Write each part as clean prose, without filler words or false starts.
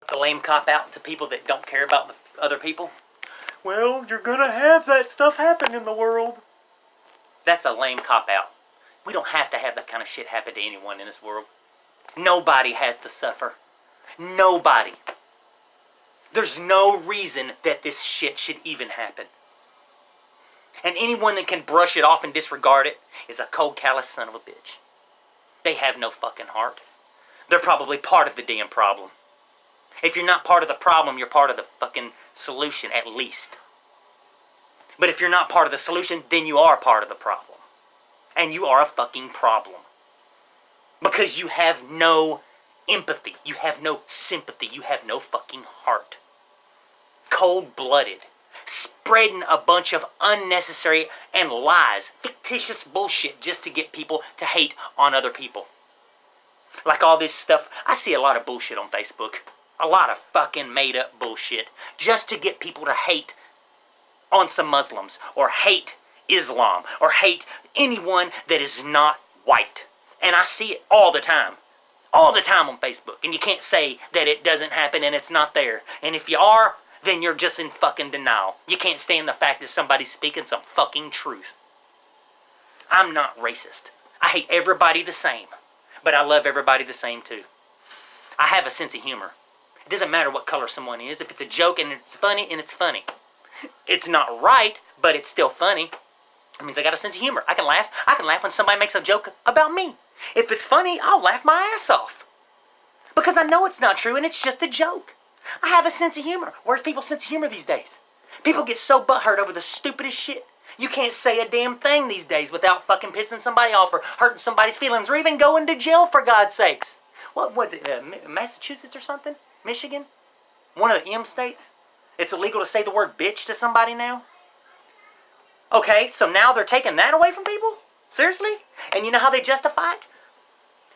It's a lame cop-out to people that don't care about the other people. Well, you're gonna have that stuff happen in the world. That's a lame cop-out. We don't have to have that kind of shit happen to anyone in this world. Nobody has to suffer. Nobody. There's no reason that this shit should even happen. And anyone that can brush it off and disregard it is a cold, callous son of a bitch. They have no fucking heart. They're probably part of the damn problem. If you're not part of the problem, you're part of the fucking solution, at least. But if you're not part of the solution, then you are part of the problem. And you are a fucking problem. Because you have no empathy. You have no sympathy. You have no fucking heart. Cold-blooded. Spreading a bunch of unnecessary and lies, fictitious bullshit just to get people to hate on other people. Like all this stuff, I see a lot of bullshit on Facebook. A lot of fucking made up bullshit just to get people to hate on some Muslims or hate Islam or hate anyone that is not white. And I see it all the time. All the time on Facebook. And you can't say that it doesn't happen and it's not there. And if you are, then you're just in fucking denial. You can't stand the fact that somebody's speaking some fucking truth. I'm not racist. I hate everybody the same. But I love everybody the same too. I have a sense of humor. It doesn't matter what color someone is. If it's a joke and it's funny, and it's funny. It's not right, but it's still funny. It means I got a sense of humor. I can laugh. I can laugh when somebody makes a joke about me. If it's funny, I'll laugh my ass off. Because I know it's not true and it's just a joke. I have a sense of humor. Where's people's sense of humor these days? People get so butthurt over the stupidest shit. You can't say a damn thing these days without fucking pissing somebody off or hurting somebody's feelings or even going to jail, for God's sakes. What was it, Massachusetts or something? Michigan? One of the M states? It's illegal to say the word bitch to somebody now? Okay, so now they're taking that away from people? Seriously? And you know how they justify it?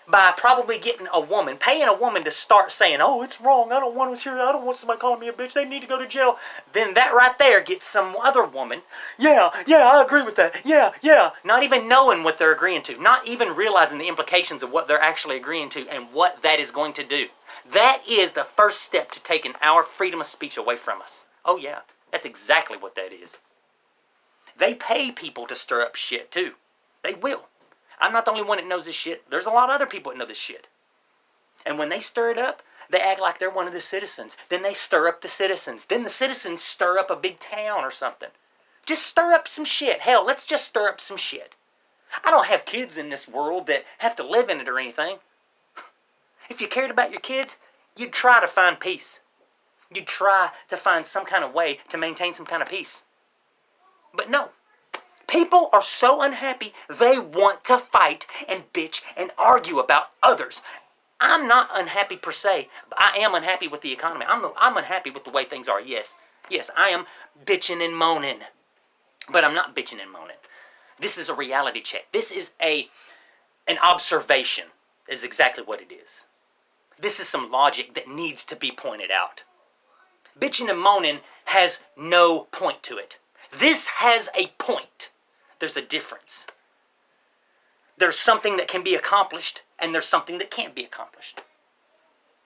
By probably getting a woman, paying a woman to start saying, oh, it's wrong, I don't want to hear that, I don't want somebody calling me a bitch, they need to go to jail. Then that right there gets some other woman, yeah, I agree with that, yeah. Not even knowing what they're agreeing to, not even realizing the implications of what they're actually agreeing to and what that is going to do. That is the first step to taking our freedom of speech away from us. Oh yeah, that's exactly what that is. They pay people to stir up shit too. They will. I'm not the only one that knows this shit. There's a lot of other people that know this shit. And when they stir it up, they act like they're one of the citizens. Then they stir up the citizens. Then the citizens stir up a big town or something. Just stir up some shit. Hell, let's just stir up some shit. I don't have kids in this world that have to live in it or anything. If you cared about your kids, you'd try to find peace. You'd try to find some kind of way to maintain some kind of peace. But no. People are so unhappy, they want to fight and bitch and argue about others. I'm not unhappy per se, but I am unhappy with the economy. I'm unhappy with the way things are, yes. Yes, I am bitching and moaning. But I'm not bitching and moaning. This is a reality check. This is an observation, is exactly what it is. This is some logic that needs to be pointed out. Bitching and moaning has no point to it. This has a point. There's a difference. There's something that can be accomplished, and there's something that can't be accomplished.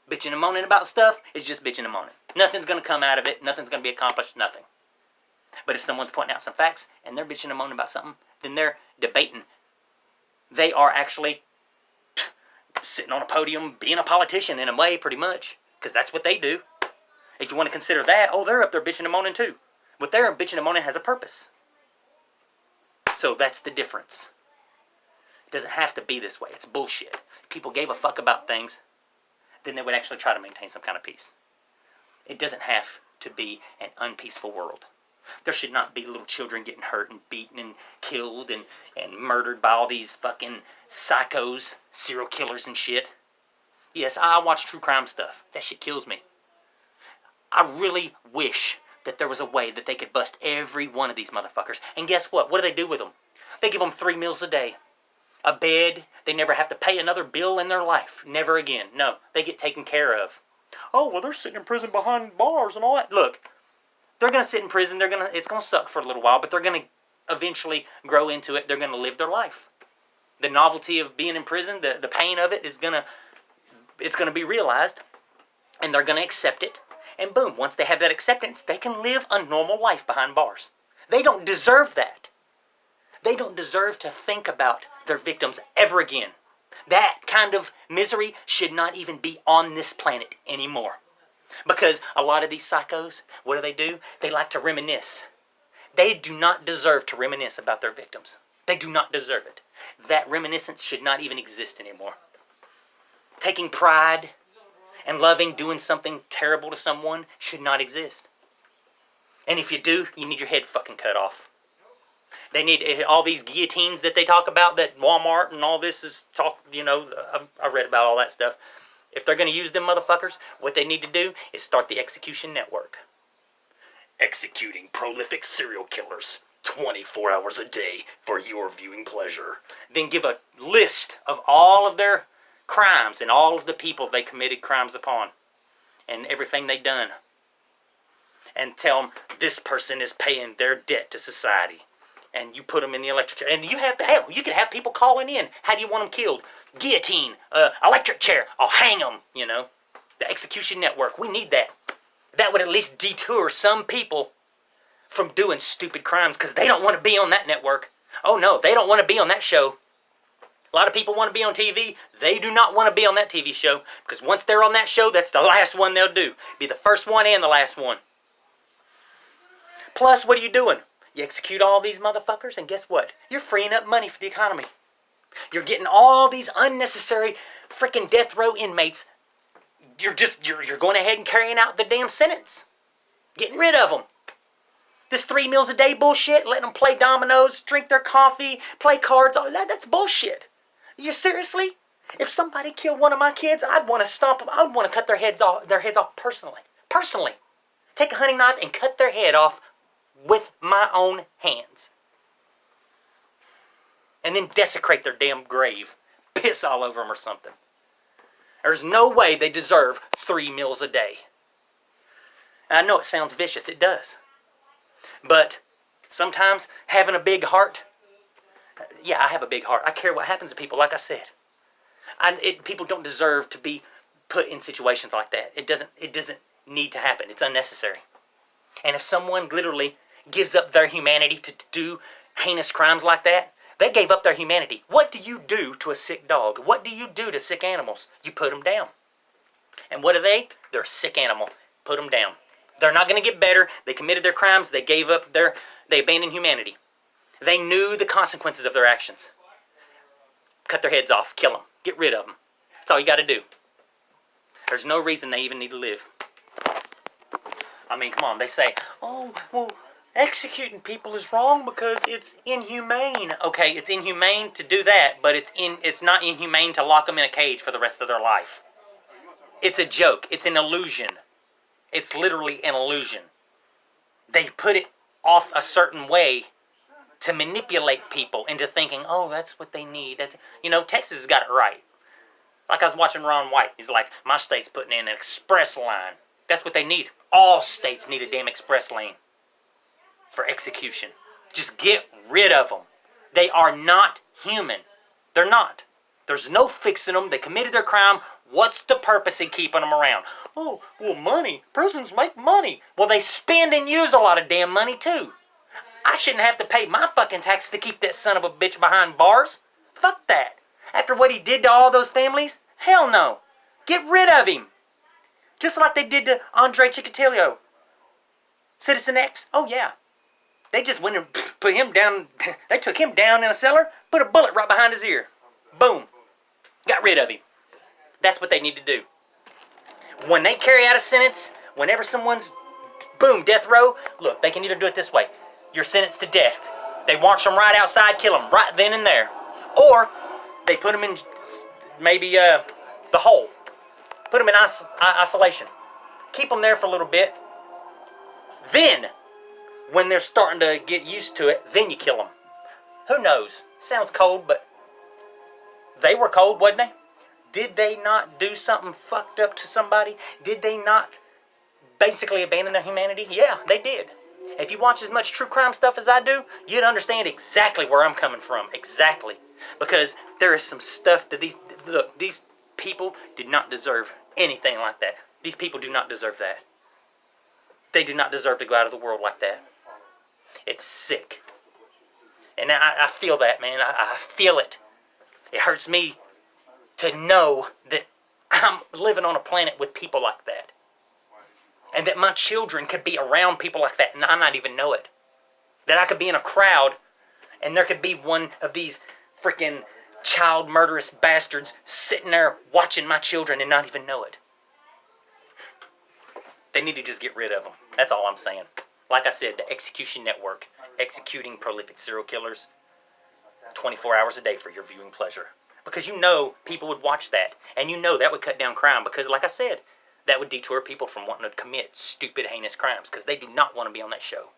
Bitching and moaning about stuff is just bitching and moaning. Nothing's going to come out of it. Nothing's going to be accomplished. Nothing. But if someone's pointing out some facts, and they're bitching and moaning about something, then they're debating. They are actually sitting on a podium, being a politician in a way, pretty much. Because that's what they do. If you want to consider that, oh, they're up there bitching and moaning too. What they're bitching and moaning has a purpose. So that's the difference. It doesn't have to be this way. It's bullshit. If people gave a fuck about things, then they would actually try to maintain some kind of peace. It doesn't have to be an unpeaceful world. There should not be little children getting hurt and beaten and killed and murdered by all these fucking psychos, serial killers and shit. Yes, I watch true crime stuff. That shit kills me. I really wish that there was a way that they could bust every one of these motherfuckers. And guess what? What do they do with them? They give them 3 meals a day. A bed. They never have to pay another bill in their life. Never again. No. They get taken care of. Oh, well, they're sitting in prison behind bars and all that. Look, they're going to sit in prison. It's going to suck for a little while, but they're going to eventually grow into it. They're going to live their life. The novelty of being in prison, the pain of it it's going to be realized. And they're going to accept it. And boom, once they have that acceptance, they can live a normal life behind bars. They don't deserve that. They don't deserve to think about their victims ever again. That kind of misery should not even be on this planet anymore. Because a lot of these psychos, what do? They like to reminisce. They do not deserve to reminisce about their victims. They do not deserve it. That reminiscence should not even exist anymore. Taking pride and loving doing something terrible to someone should not exist. And if you do, you need your head fucking cut off. They need all these guillotines that they talk about, that Walmart and all this is talk, I read about all that stuff. If they're going to use them motherfuckers, what they need to do is start the execution network. Executing prolific serial killers 24 hours a day for your viewing pleasure. Then give a list of all of their crimes and all of the people they committed crimes upon and everything they done. And tell them this person is paying their debt to society. And you put them in the electric chair. And you can have people calling in. How do you want them killed? Guillotine, electric chair, I'll hang them, The execution network, we need that. That would at least detour some people from doing stupid crimes because they don't want to be on that network. Oh no, they don't want to be on that show. A lot of people want to be on TV. They do not want to be on that TV show because once they're on that show, that's the last one they'll do. Be the first one and the last one. Plus, what are you doing? You execute all these motherfuckers, and guess what? You're freeing up money for the economy. You're getting all these unnecessary freaking death row inmates. You're going ahead and carrying out the damn sentence. Getting rid of them. This 3 meals a day bullshit, letting them play dominoes, drink their coffee, play cards, all that's bullshit. You seriously? If somebody killed one of my kids, I'd want to stomp them. I'd want to cut their heads off personally. Personally. Take a hunting knife and cut their head off with my own hands. And then desecrate their damn grave. Piss all over them or something. There's no way they deserve 3 meals a day. I know it sounds vicious. It does. But sometimes having a big heart, yeah, I have a big heart. I care what happens to people, like I said. People don't deserve to be put in situations like that. It doesn't need to happen. It's unnecessary. And if someone literally gives up their humanity to do heinous crimes like that, they gave up their humanity. What do you do to a sick dog? What do you do to sick animals? You put them down. And what are they? They're a sick animal. Put them down. They're not going to get better. They committed their crimes. They gave up they abandoned humanity. They knew the consequences of their actions. Cut their heads off. Kill them. Get rid of them. That's all you got to do. There's no reason they even need to live. I mean, come on. They say, oh, well, executing people is wrong because it's inhumane. Okay, it's inhumane to do that, but it's not inhumane to lock them in a cage for the rest of their life. It's a joke. It's an illusion. It's literally an illusion. They put it off a certain way to manipulate people into thinking, oh, that's what they need. Texas has got it right. Like I was watching Ron White. He's like, my state's putting in an express line. That's what they need. All states need a damn express lane for execution. Just get rid of them. They are not human. They're not. There's no fixing them. They committed their crime. What's the purpose in keeping them around? Oh, well, money. Prisons make money. Well, they spend and use a lot of damn money, too. I shouldn't have to pay my fucking taxes to keep that son of a bitch behind bars. Fuck that. After what he did to all those families? Hell no. Get rid of him. Just like they did to Andre Chikatilo. Citizen X. Oh, yeah. They just went and put him down. They took him down in a cellar, put a bullet right behind his ear. Boom. Got rid of him. That's what they need to do. When they carry out a sentence, whenever someone's, boom, death row, look, they can either do it this way. You're sentenced to death. They march them right outside, kill them right then and there. Or they put them in maybe the hole. Put them in isolation. Keep them there for a little bit. Then, when they're starting to get used to it, then you kill them. Who knows? Sounds cold, but they were cold, wasn't they? Did they not do something fucked up to somebody? Did they not basically abandon their humanity? Yeah, they did. If you watch as much true crime stuff as I do, you'd understand exactly where I'm coming from. Exactly. Because there is some stuff that these people did not deserve anything like that. These people do not deserve that. They do not deserve to go out of the world like that. It's sick. And I feel that, man. I feel it. It hurts me to know that I'm living on a planet with people like that. And that my children could be around people like that and I not even know it. That I could be in a crowd and there could be one of these freaking child murderous bastards sitting there watching my children and not even know it. They need to just get rid of them. That's all I'm saying. Like I said, the Execution Network, executing prolific serial killers 24 hours a day for your viewing pleasure. Because you know people would watch that. And you know that would cut down crime. Because like I said, that would deter people from wanting to commit stupid, heinous crimes. Because they do not want to be on that show.